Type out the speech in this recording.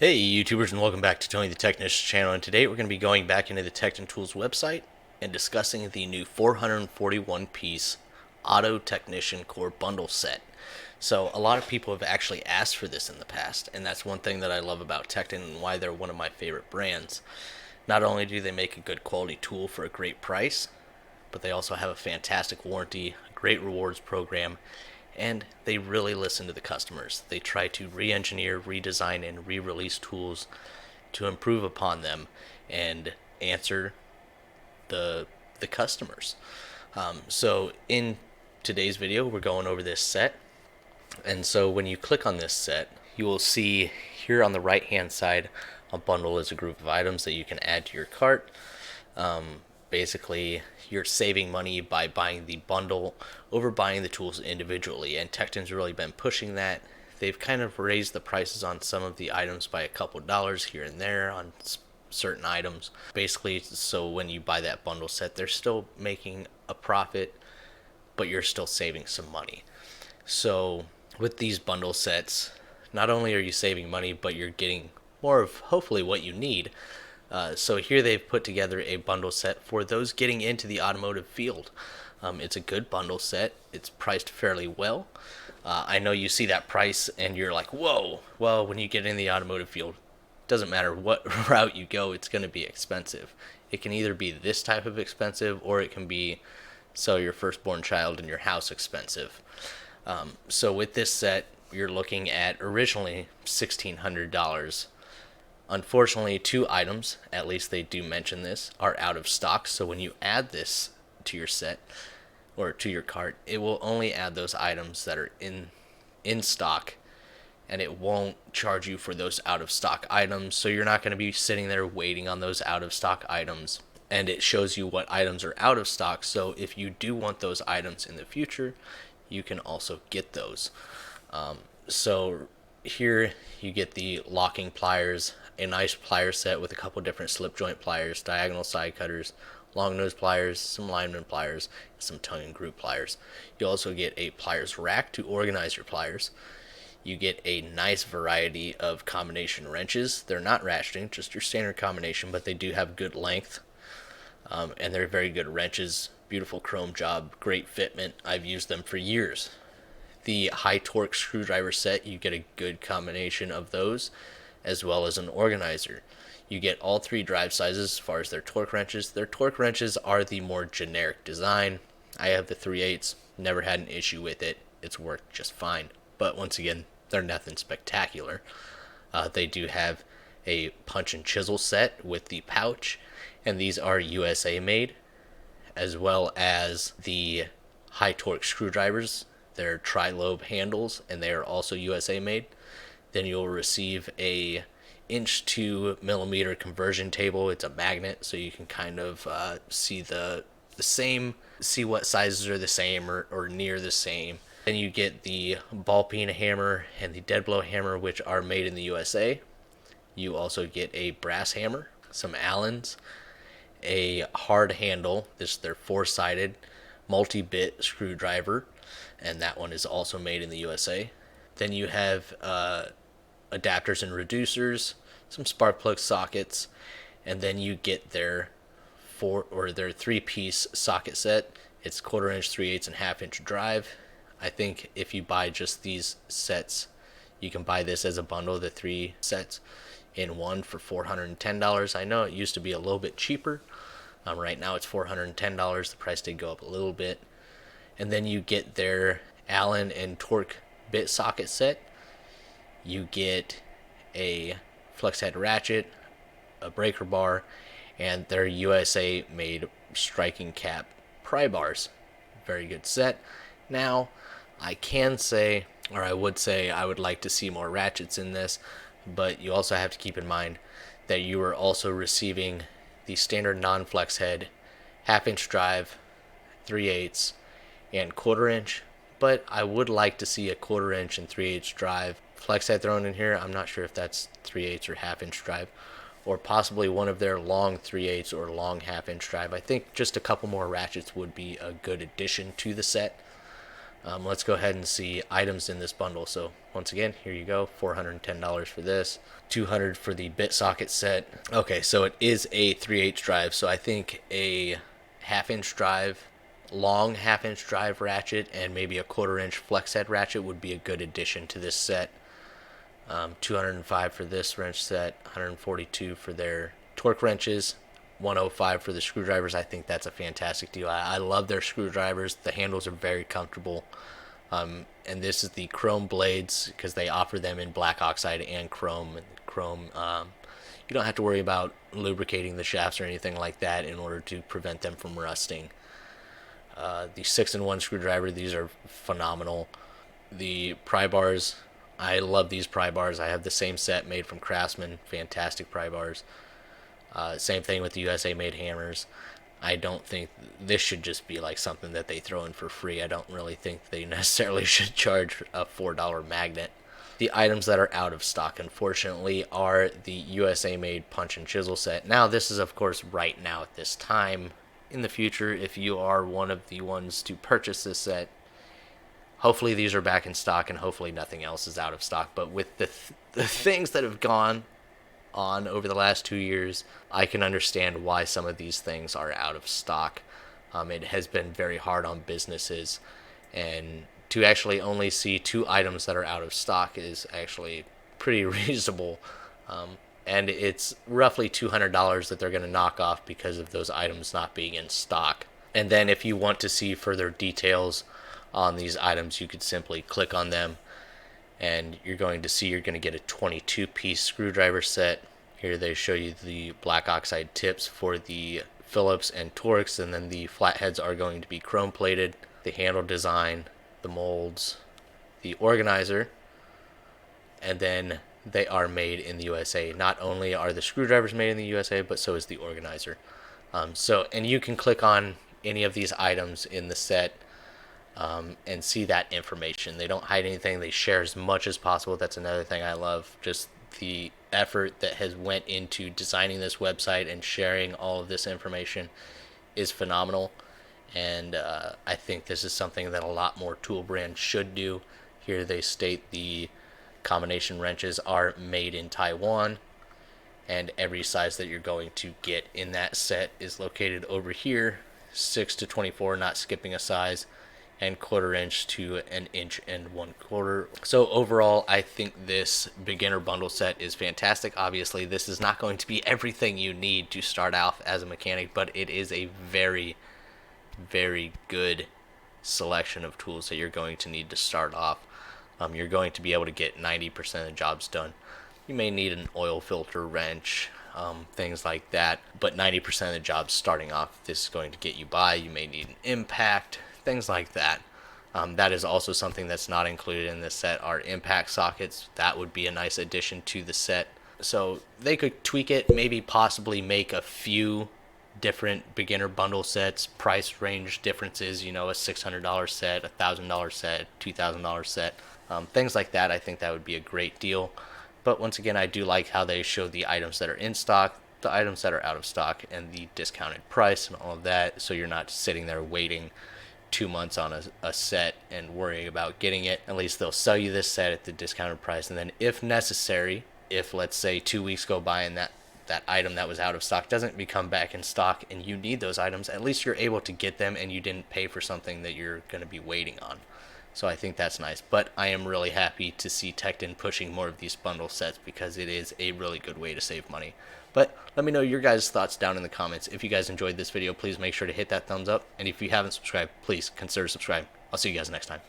Hey YouTubers, and welcome back to Tony the Technician's channel, and today we're going to be going back into the Tekton Tools website and discussing the new 441 piece Auto Technician Core Bundle set. So a lot of people have actually asked for this in the past, and that's one thing that I love about Tekton and why they're one of my favorite brands. Not only do they make a good quality tool for a great price, but they also have a fantastic warranty, a great rewards program, and they really listen to the customers. They try to re-engineer, redesign, and re-release tools to improve upon them and answer the customers. So in today's video, we're going over this set. And so when you click on this set, you will see here on the right hand side, a bundle is a group of items that you can add to your cart. Basically, you're saving money by buying the bundle over buying the tools individually, and Tekton's really been pushing that. They've kind of raised the prices on some of the items by a couple dollars here and there on certain items. Basically, so when you buy that bundle set, they're still making a profit, but you're still saving some money. So with these bundle sets, not only are you saving money, but you're getting more of hopefully what you need. So here they've put together a bundle set for those getting into the automotive field. It's a good bundle set. It's priced fairly well. I know you see that price and you're like, whoa. Well, when you get in the automotive field, it doesn't matter what route you go, it's going to be expensive. It can either be this type of expensive, or it can be sell your firstborn child in your house expensive. So with this set, you're looking at originally $1,600. Unfortunately, 2 items, at least they do mention this, are out of stock. So when you add this to your set or to your cart, it will only add those items that are in stock, and it won't charge you for those out of stock items. So you're not going to be sitting there waiting on those out of stock items. And it shows you what items are out of stock. So if you do want those items in the future, you can also get those. So here you get the locking pliers, a nice plier set with a couple different slip joint pliers, diagonal side cutters, long nose pliers, some lineman pliers, and some tongue and groove pliers. You also get a pliers rack to organize your pliers. You get a nice variety of combination wrenches. They're not ratcheting, just your standard combination, but they do have good length, and they're very good wrenches. Beautiful chrome job, great fitment. I've used them for years. The high torque screwdriver set, you get a good combination of those, as well as an organizer. You get all 3 drive sizes as far as their torque wrenches. Their torque wrenches are the more generic design. I have the 3/8, never had an issue with it. It's worked just fine. But once again, they're nothing spectacular. They do have a punch and chisel set with the pouch, and these are USA made, as well as the high torque screwdrivers. They're tri-lobe handles, and they are also USA made. Then you'll receive a 1-2 mm conversion table. It's a magnet, so you can kind of see see what sizes are the same or near the same. Then you get the ball peen hammer and the dead blow hammer, which are made in the USA. You also get a brass hammer, some Allens, a hard handle. This is their 4-sided multi-bit screwdriver, and that one is also made in the USA. Then you have adapters and reducers, some spark plug sockets, and then you get their 3-piece socket set. It's 1/4 inch, 3/8, and 1/2 inch drive. I think if you buy just these sets, you can buy this as a bundle, the 3 sets in one, for $410. I know it used to be a little bit cheaper. Right now it's $410. The price did go up a little bit. And then you get their Allen and torque bit socket set. You get a flex head ratchet, a breaker bar, and their USA made striking cap pry bars. Very good set. Now, I can say, or I would say, I would like to see more ratchets in this, but you also have to keep in mind that you are also receiving the standard non-flex head, 1/2 inch drive, 3/8, and 1/4 inch. But I would like to see a 1/4 inch and 3/8 drive flex head thrown in here. I'm not sure if that's 3/8 or 1/2 inch drive, or possibly one of their long 3/8 or long 1/2 inch drive. I think just a couple more ratchets would be a good addition to the set. Let's go ahead and see items in this bundle. So once again, here you go, $410 for this, $200 for the bit socket set. Okay, so it is a 3/8 drive. So I think a half-inch drive, long half-inch drive ratchet, and maybe a quarter-inch flex head ratchet would be a good addition to this set. 205 for this wrench set, 142 for their torque wrenches, 105 for the screwdrivers. I think that's a fantastic deal. I love their screwdrivers. The handles are very comfortable. And this is the chrome blades because they offer them in black oxide and chrome. You don't have to worry about lubricating the shafts or anything like that in order to prevent them from rusting. The 6-in-1 screwdriver, these are phenomenal. The pry bars, I love these pry bars. I have the same set made from Craftsman. Fantastic pry bars. Same thing with the USA made hammers. I don't think this should just be like something that they throw in for free. I don't really think they necessarily should charge a $4 magnet. The items that are out of stock, unfortunately, are the USA made punch and chisel set. Now, this is, of course, right now at this time. In the future, if you are one of the ones to purchase this set, hopefully these are back in stock and hopefully nothing else is out of stock. But with the things that have gone on over the last 2 years, I can understand why some of these things are out of stock. It has been very hard on businesses, and to actually only see 2 items that are out of stock is actually pretty reasonable. And it's roughly $200 that they're going to knock off because of those items not being in stock. And then if you want to see further details on these items, you could simply click on them and you're going to get a 22-piece screwdriver set. Here they show you the black oxide tips for the Phillips and Torx, and then the flatheads are going to be chrome plated. The handle design, the molds, the organizer, and then they are made in the USA. Not only are the screwdrivers made in the USA, but so is the organizer. And you can click on any of these items in the set and see that information. They don't hide anything. They share as much as possible. That's another thing I love. Just the effort that has went into designing this website and sharing all of this information is phenomenal. And I think this is something that a lot more tool brands should do. Here they state the combination wrenches are made in Taiwan, and every size that you're going to get in that set is located over here, 6 to 24, not skipping a size, and quarter-inch to 1 1/4 inch. So overall, I think this beginner bundle set is fantastic. Obviously, this is not going to be everything you need to start off as a mechanic, but it is a very, very good selection of tools that you're going to need to start off. You're going to be able to get 90% of the jobs done. You may need an oil filter wrench, things like that, but 90% of the jobs starting off, this is going to get you by. You may need an impact, things like that. That is also something that's not included in this set, are impact sockets. That would be a nice addition to the set. So they could tweak it, maybe possibly make a few different beginner bundle sets, price range differences, a $600 set, $1,000 set, $2,000 set, things like that. I think that would be a great deal. But once again, I do like how they show the items that are in stock, the items that are out of stock, and the discounted price and all of that, so you're not sitting there waiting 2 months on a set and worrying about getting it. At least they'll sell you this set at the discounted price, and then if necessary, if let's say 2 weeks go by and that item that was out of stock doesn't become back in stock and you need those items, at least you're able to get them and you didn't pay for something that you're going to be waiting on. So I think that's nice. But I am really happy to see Tekton pushing more of these bundle sets because it is a really good way to save money. But let me know your guys' thoughts down in the comments. If you guys enjoyed this video, please make sure to hit that thumbs up. And if you haven't subscribed, please consider subscribing. I'll see you guys next time.